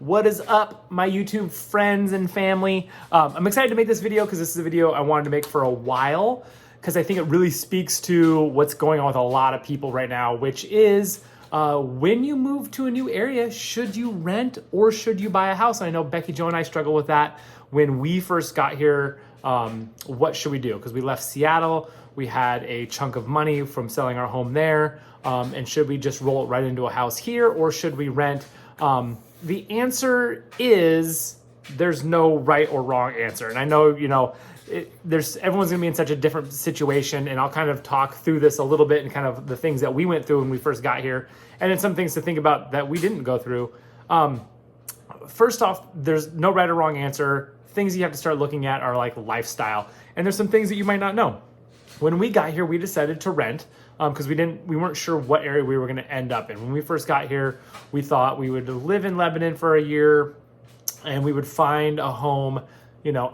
What is up, my YouTube friends and family? I'm excited to make this video because this is a video I wanted to make for a while because I think it really speaks to what's going on with a lot of people right now, which is when you move to a new area, should you rent or should you buy a house? And I know BeckyJo and I struggle with that when we first got here. What should we do? Because we left Seattle, we had a chunk of money from selling our home there, and should we just roll it right into a house here or should we rent? The answer is there's no right or wrong answer. And I know, everyone's gonna be in such a different situation, and I'll kind of talk through this a little bit and kind of the things that we went through when we first got here, and then some things to think about that we didn't go through. First off, there's no right or wrong answer. Things you have to start looking at are like lifestyle, and there's some things that you might not know. When we got here, we decided to rent because we weren't sure what area we were going to end up in. When we first got here, we thought we would live in Lebanon for a year, and we would find a home,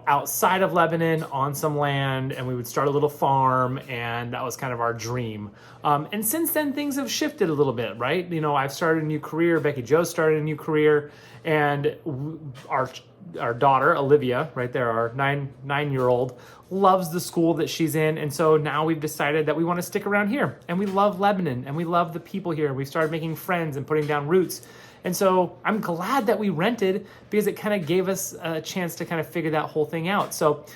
outside of Lebanon on some land, and we would start a little farm, and that was kind of our dream. And since then, things have shifted a little bit, right? I've started a new career, BeckyJo started a new career, and our daughter, Olivia, right there, our nine-year-old, loves the school that she's in. And so now we've decided that we want to stick around here, and we love Lebanon, and we love the people here. We've started making friends and putting down roots. And so I'm glad that we rented because it kind of gave us a chance to kind of figure that whole thing out. So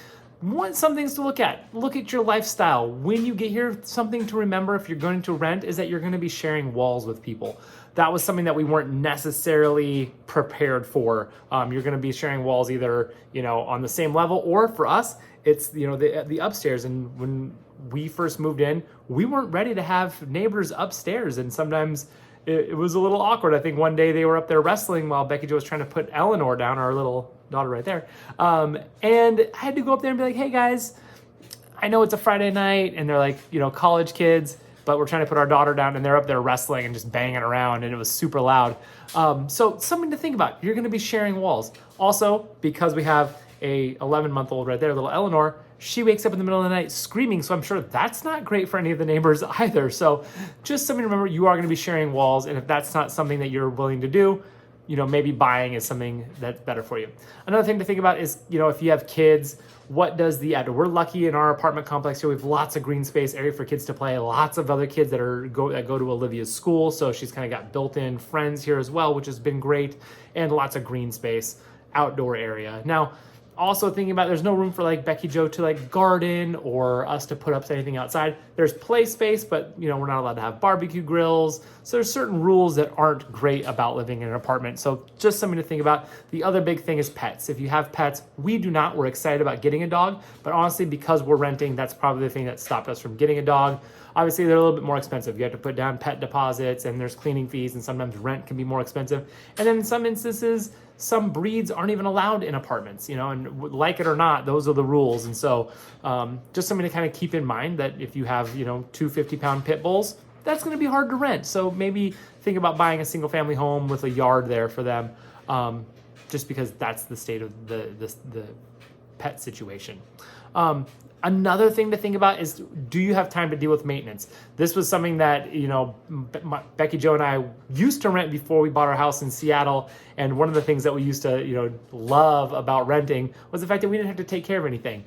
some things to look at. Look at your lifestyle. When you get here, something to remember if you're going to rent is that you're going to be sharing walls with people. That was something that we weren't necessarily prepared for. You're going to be sharing walls either, on the same level, or for us, it's, the upstairs. And when we first moved in, we weren't ready to have neighbors upstairs. And sometimes it was a little awkward. I think one day they were up there wrestling while BeckyJo was trying to put Eleanor down, our little daughter right there. And I had to go up there and be like, hey guys, I know it's a Friday night and they're like, college kids, but we're trying to put our daughter down and they're up there wrestling and just banging around, and it was super loud. So something to think about. You're going to be sharing walls. Also, because we have a 11-month-old right there, little Eleanor, she wakes up in the middle of the night screaming, so I'm sure that's not great for any of the neighbors either. So just something to remember, you are going to be sharing walls, and if that's not something that you're willing to do, maybe buying is something that's better for you. Another thing to think about is, if you have kids, what does we're lucky in our apartment complex here, we have lots of green space area for kids to play, lots of other kids that go to Olivia's school, so she's kind of got built-in friends here as well, which has been great, and lots of green space, outdoor area. Now, also thinking about, there's no room for like BeckyJo to like garden or us to put up anything outside. There's play space, but we're not allowed to have barbecue grills. So there's certain rules that aren't great about living in an apartment. So just something to think about. The other big thing is pets. If you have pets, we do not. We're excited about getting a dog, but honestly, because we're renting, that's probably the thing that stopped us from getting a dog. Obviously, they're a little bit more expensive. You have to put down pet deposits, and there's cleaning fees, and sometimes rent can be more expensive. And then in some instances, some breeds aren't even allowed in apartments, and like it or not, those are the rules. And so just something to kind of keep in mind that if you have, 2 50-pound pit bulls, that's going to be hard to rent. So maybe think about buying a single family home with a yard there for them, just because that's the state of the pet situation. Another thing to think about is, do you have time to deal with maintenance? This was something that, BeckyJo and I used to rent before we bought our house in Seattle. And one of the things that we used to, love about renting was the fact that we didn't have to take care of anything.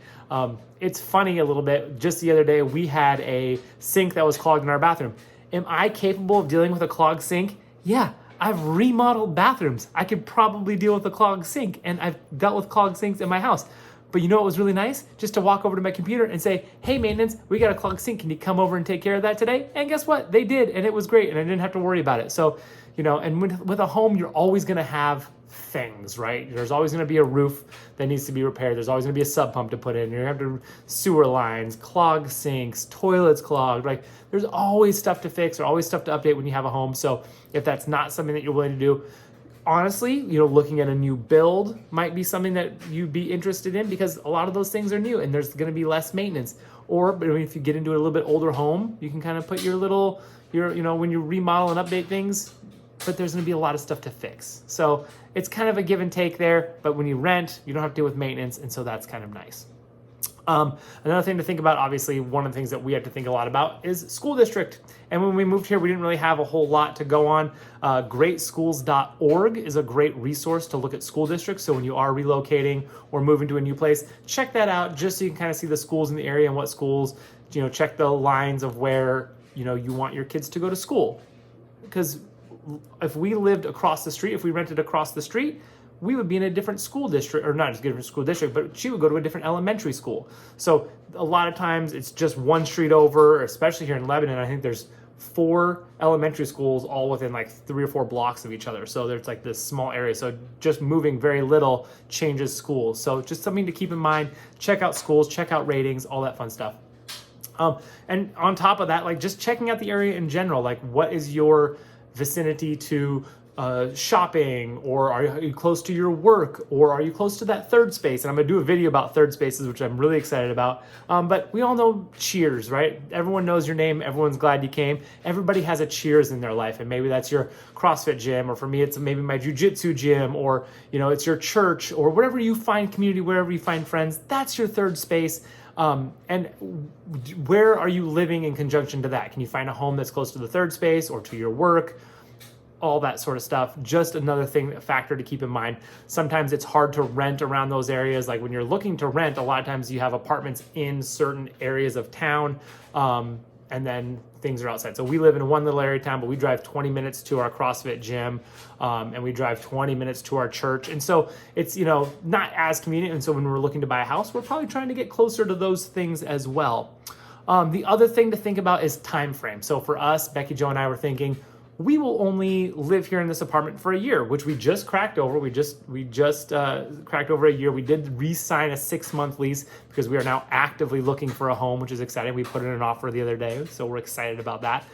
It's funny a little bit. Just the other day, we had a sink that was clogged in our bathroom. Am I capable of dealing with a clogged sink? Yeah. I've remodeled bathrooms. I could probably deal with a clogged sink, and I've dealt with clogged sinks in my house. But you know what was really nice? Just to walk over to my computer and say, hey, maintenance, we got a clogged sink. Can you come over and take care of that today? And guess what? They did, and it was great, and I didn't have to worry about it. So, and with a home, you're always going to have things, right? There's always going to be a roof that needs to be repaired. There's always going to be a sub pump to put in. You're going to have sewer lines, clogged sinks, toilets clogged. Like, there's always stuff to fix or always stuff to update when you have a home. So if that's not something that you're willing to do, honestly, looking at a new build might be something that you'd be interested in, because a lot of those things are new and there's going to be less maintenance. Or if you get into a little bit older home, you can kind of put when you remodel and update things, but there's going to be a lot of stuff to fix. So it's kind of a give and take there, but when you rent, you don't have to deal with maintenance, and so that's kind of nice. Another thing to think about, obviously, one of the things that we have to think a lot about is school district. And when we moved here, we didn't really have a whole lot to go on. Greatschools.org is a great resource to look at school districts. So when you are relocating or moving to a new place, check that out just so you can kind of see the schools in the area and what schools, check the lines of where, you want your kids to go to school. Because if we lived across the street, if we rented across the street, we would be in a different school district, or not just a different school district, but she would go to a different elementary school. So a lot of times it's just one street over, especially here in Lebanon. I think there's 4 elementary schools all within like 3 or 4 blocks of each other. So there's like this small area. So just moving very little changes schools. So just something to keep in mind. Check out schools, check out ratings, all that fun stuff. And on top of that, like just checking out the area in general, like what is your vicinity to shopping, or are you close to your work, or are you close to that third space? And I'm gonna do a video about third spaces, which I'm really excited about. But we all know Cheers, right? Everyone knows your name. Everyone's glad you came. Everybody has a Cheers in their life, and maybe that's your CrossFit gym, or for me, it's maybe my jiu-jitsu gym, or it's your church, or wherever you find community, wherever you find friends. That's your third space. And where are you living in conjunction to that? Can you find a home that's close to the third space or to your work? All that sort of stuff. Just another factor to keep in mind. Sometimes it's hard to rent around those areas. Like when you're looking to rent, a lot of times you have apartments in certain areas of town, and then things are outside. So we live in one little area of town, but we drive 20 minutes to our CrossFit gym, and we drive 20 minutes to our church. And so it's, not as convenient. And so when we're looking to buy a house, we're probably trying to get closer to those things as well. The other thing to think about is time frame. So for us, BeckyJo and I were thinking, we will only live here in this apartment for a year, which we just cracked over. We just cracked over a year. We did re-sign a 6-month lease because we are now actively looking for a home, which is exciting. We put in an offer the other day, so we're excited about that.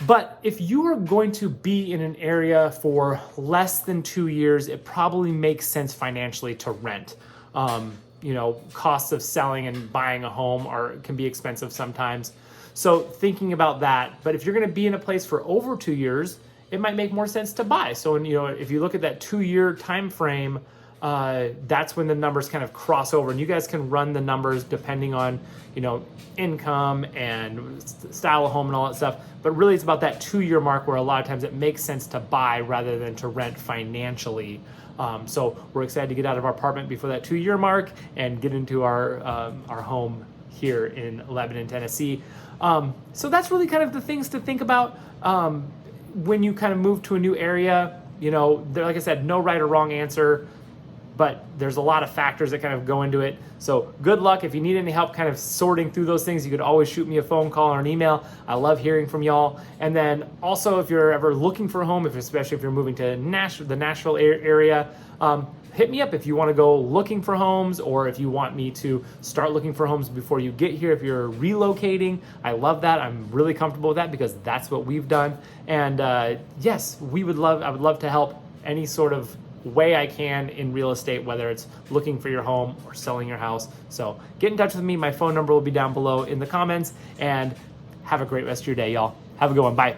But if you are going to be in an area for less than 2 years, it probably makes sense financially to rent. Costs of selling and buying a home can be expensive sometimes. So thinking about that, but if you're going to be in a place for over 2 years, it might make more sense to buy. So if you look at that 2-year time frame, that's when the numbers kind of cross over, and you guys can run the numbers depending on income and style of home and all that stuff. But really, it's about that 2-year mark where a lot of times it makes sense to buy rather than to rent financially. So we're excited to get out of our apartment before that 2-year mark and get into our home here in Lebanon, Tennessee. So that's really kind of the things to think about when you kind of move to a new area. Like I said, no right or wrong answer, but there's a lot of factors that kind of go into it. So good luck. If you need any help kind of sorting through those things, you could always shoot me a phone call or an email. I love hearing from y'all. And then also, if you're ever looking for a home, especially if you're moving to the Nashville area, hit me up if you want to go looking for homes, or if you want me to start looking for homes before you get here. If you're relocating, I love that. I'm really comfortable with that because that's what we've done. And yes, I would love to help any sort of way I can in real estate, whether it's looking for your home or selling your house. So get in touch with me. My phone number will be down below in the comments, and have a great rest of your day, y'all. Have a good one. Bye.